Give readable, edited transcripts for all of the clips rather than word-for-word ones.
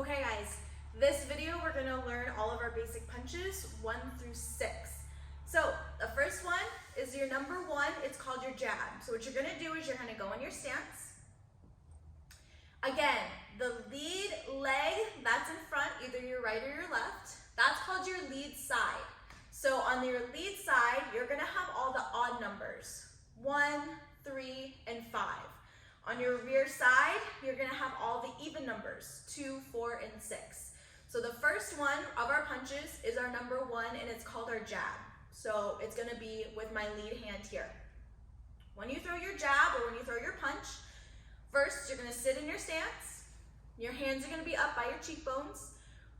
Okay guys, this video we're going to learn all of our basic punches 1 through 6. So the first one is your number 1, it's called your jab. So what you're going to do is you're going to go in your stance. Again, the lead leg that's in front, either your right or your left, that's called your lead side. So on your lead side, you're going to have all the odd numbers, 1, 3, and 5. On your rear side, you're going to have all the even numbers, 2, 4, and 6. So the first one of our punches is our number 1, and it's called our jab. So it's going to be with my lead hand here. When you throw your jab or when you throw your punch, first you're going to sit in your stance. Your hands are going to be up by your cheekbones.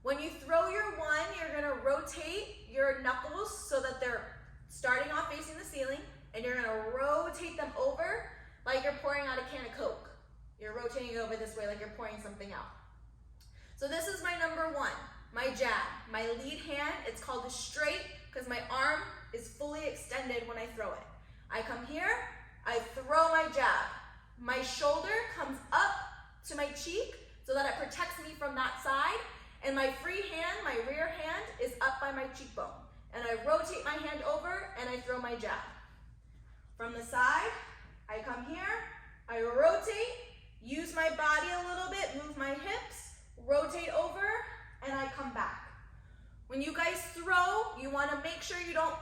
When you throw your 1, you're going to rotate your knuckles so that they're starting off facing the ceiling, and you're going to rotate them over like you're pouring out a can of Coke. You're rotating it over this way like you're pouring something out. So this is my number 1, my jab. My lead hand, it's called a straight because my arm is fully extended when I throw it. I come here, I throw my jab. My shoulder comes up to my cheek so that it protects me from that side, and my free hand, my rear hand, is up by my cheekbone. And I rotate my hand over and I throw my jab. From the side, I come here, I rotate, use my body a little bit, move my hips, rotate over, and I come back. When you guys throw, you want to make sure you don't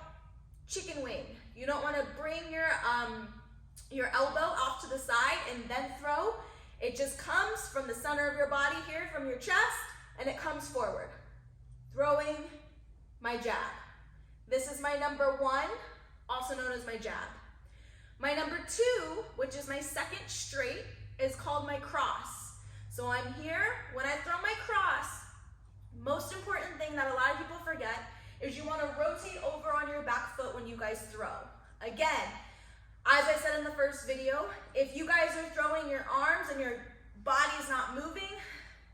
chicken wing. You don't want to bring your elbow off to the side and then throw. It just comes from the center of your body here, from your chest, and it comes forward. Throwing my jab. This is my number 1, also known as my jab. My number 2, which is my second straight, is called my cross. So I'm here, when I throw my cross, most important thing that a lot of people forget is you want to rotate over on your back foot when you guys throw. Again, as I said in the first video, if you guys are throwing your arms and your body's not moving,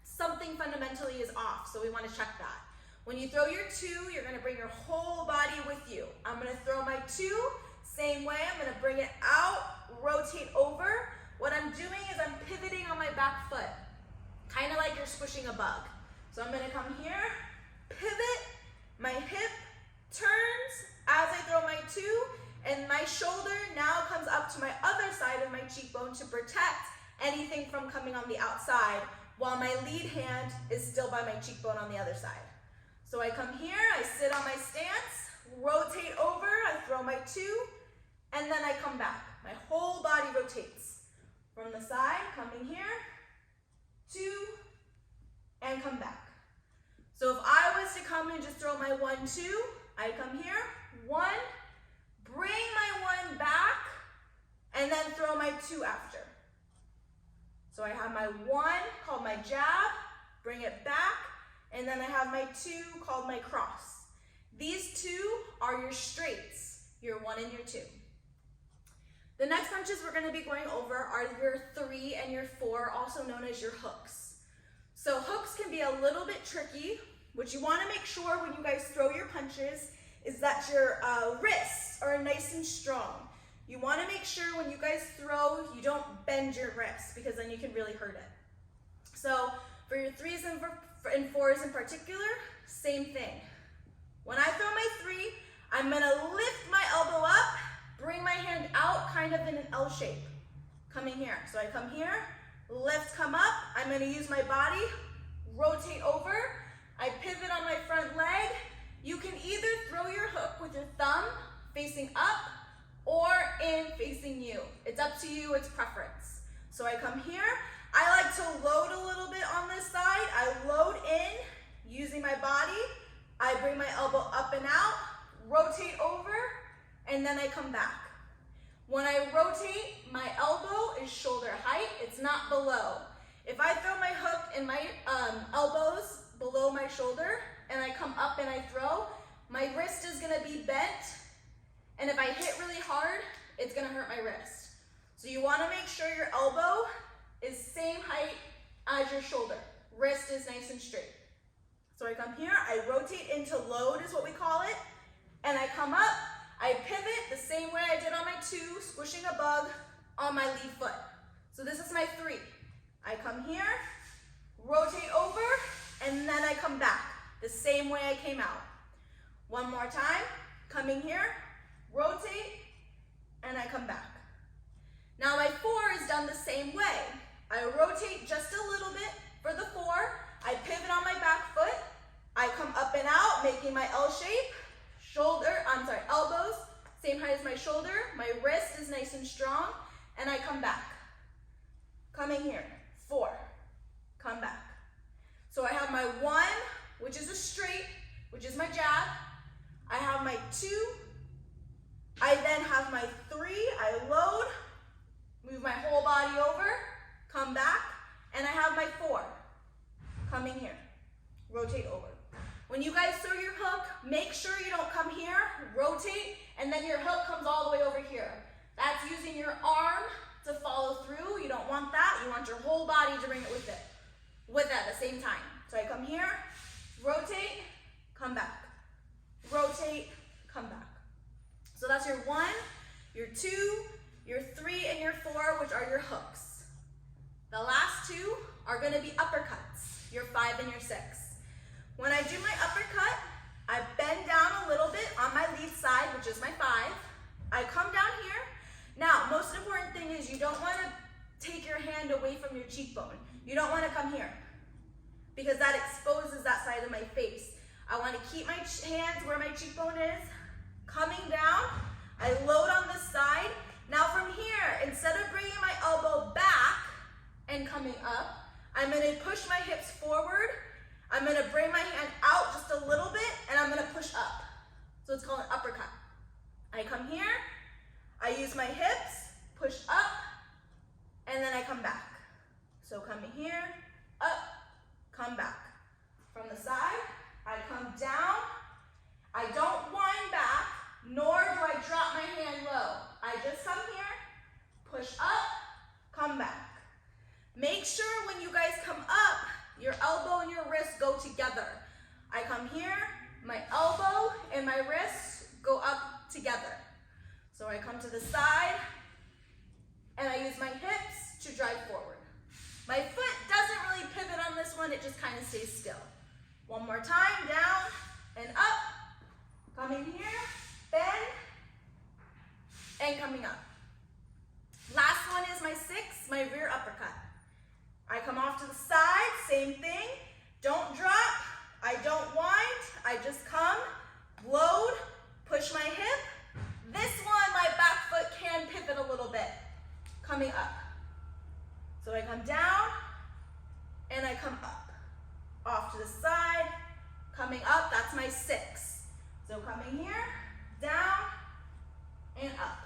something fundamentally is off, so we want to check that. When you throw your 2, you're going to bring your whole body with you. I'm going to throw my 2, same way, I'm going to bring it out, rotate over. What I'm doing is I'm pivoting on my back foot, kind of like you're squishing a bug. So I'm going to come here, pivot, my hip turns as I throw my 2, and my shoulder now comes up to my other side of my cheekbone to protect anything from coming on the outside, while my lead hand is still by my cheekbone on the other side. So I come here, I sit on my stance, rotate over, I throw my 2, and then I come back. My whole body rotates. From the side, coming here, 2, and come back. So if I was to come and just throw my 1, 2, I come here, 1, bring my 1 back, and then throw my 2 after. So I have my 1 called my jab, bring it back, and then I have my 2 called my cross. These 2 are your straights, your 1 and your 2. The next punches we're going to be going over are your 3 and your 4, also known as your hooks. So hooks can be a little bit tricky. What you want to make sure when you guys throw your punches is that your wrists are nice and strong. You want to make sure when you guys throw, you don't bend your wrists, because then you can really hurt it. So for your 3s and 4s in particular, same thing. When I throw my 3, I'm going to lift my elbow up, bring my hand out kind of in an L shape, coming here. So I come here, lift, come up, I'm going to use my body, rotate over, I pivot on my front leg. You can either throw your hook with your thumb facing up or in facing you. It's up to you, it's preference. So I come here, I like to load a little bit on this side. I load in using my body, I bring my elbow up and out, rotate over, and then I come back. When I rotate, my elbow is shoulder height, it's not below. If I throw my hook and my elbows below my shoulder, and I come up and I throw, my wrist is gonna be bent, and if I hit really hard, it's gonna hurt my wrist. So you wanna make sure your elbow is same height as your shoulder. Wrist is nice and straight. So I come here, I rotate into load is what we call it, and I come up, I pivot the same way I did on my 2, squishing a bug on my lead foot. So this is my 3. I come here, rotate over, come back the same way I came out. One more time, coming here, rotate, and I come back. Now my 4 is done the same way. I rotate just a little bit for the 4, I pivot on my back foot, I come up and out, making my L shape, elbows, same height as my shoulder, my wrist is nice and strong, and I come back. Coming here, 4, come back. So I have my 1, which is a straight, which is my jab. I have my 2, I then have my 3, I load, move my whole body over, come back, and I have my 4, coming here, rotate over. When you guys throw your hook, make sure you don't come here, rotate, and then your hook comes all the way over here. That's using your arm to follow through. You don't want that. You want your whole body to bring it with it at the same time. So I come here, rotate, come back. Rotate, come back. So that's your 1, your 2, your 3, and your 4, which are your hooks. The last 2 are gonna be uppercuts, your 5 and your 6. When I do my uppercut, I bend down a little bit on my lead side, which is my 5. I come down here. Now, most important thing is you don't wanna take your hand away from your cheekbone. You don't wanna come here because that exposes that side of my face. I wanna keep my hands where my cheekbone is. Coming down, I load on this side. Now from here, instead of bringing my elbow back and coming up, I'm gonna push my hips forward. I'm gonna bring my hand out just a little bit and I'm gonna push up. So it's called an uppercut. I come here, I use my hips, push up, and then I come back. So coming here, up, come back. From the side, I come down, I don't wind back, nor do I drop my hand low. I just come here, push up, come back. Make sure when you guys come up, your elbow and your wrist go together. I come here, my elbow and my wrist go up together. So I come to the side, and I use my hips to drive forward. My foot doesn't really pivot on this one, it just kind of stays still. One more time, down and up, coming here, bend, and coming up. Last one is my 6, my rear uppercut. I come off to the side, same thing. Don't drop, I don't wind, I just come, load, push my hip. This one, my back foot can pivot a little bit, coming up. So I come down, and I come up. Off to the side, coming up, that's my 6. So coming here, down, and up.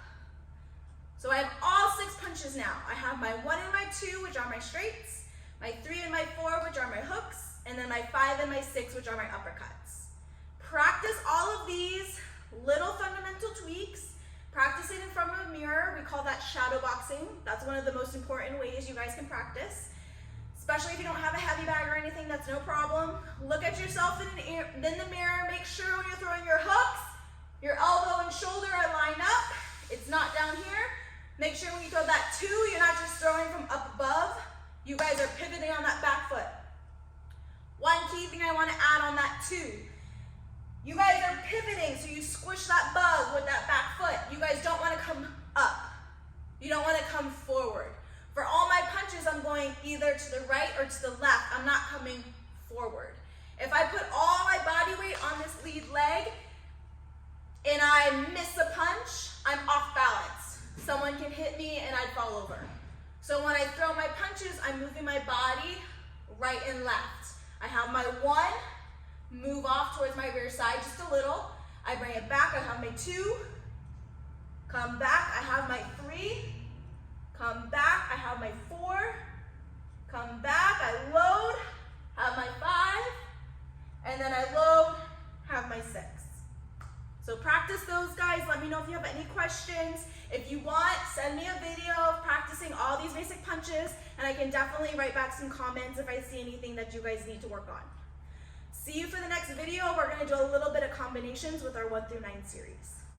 So I have all 6 punches now. I have my 1 and my 2, which are my straights, my 3 and my 4, which are my hooks, and then my 5 and my 6, which are my uppercuts. Practice all of these little fundamental tweaks. Practice it in front of a mirror. We call that shadow boxing. That's one of the most important ways you guys can practice. Especially if you don't have a heavy bag or anything, that's no problem. Look at yourself in the mirror. Make sure when you're throwing your hooks, your elbow and shoulder are lined up. It's not down here. Make sure when you throw that 2, you're not just throwing from up above. You guys are pivoting on that back foot. One key thing I want to add on that 2. You guys are pivoting, so you squish that bug with that back foot. You guys don't want to come up. You don't want to come forward. For all my punches, I'm going either to the right or to the left. I'm not coming forward. If I put all my body weight on this lead leg and I miss a punch, I'm off balance. Someone can hit me and I'd fall over. So when I throw my punches, I'm moving my body right and left. I have my 1, move off towards my rear side just a little. I bring it back, I have my 2, come back, I have my 3, come back, I have my 4, come back, I load, have my 5, and then I load, have my 6. So practice those, guys. Let me know if you have any questions. If you want, send me a video of practicing all these basic punches, and I can definitely write back some comments if I see anything that you guys need to work on. See you for the next video. We're going to do a little bit of combinations with our 1 through 9 series.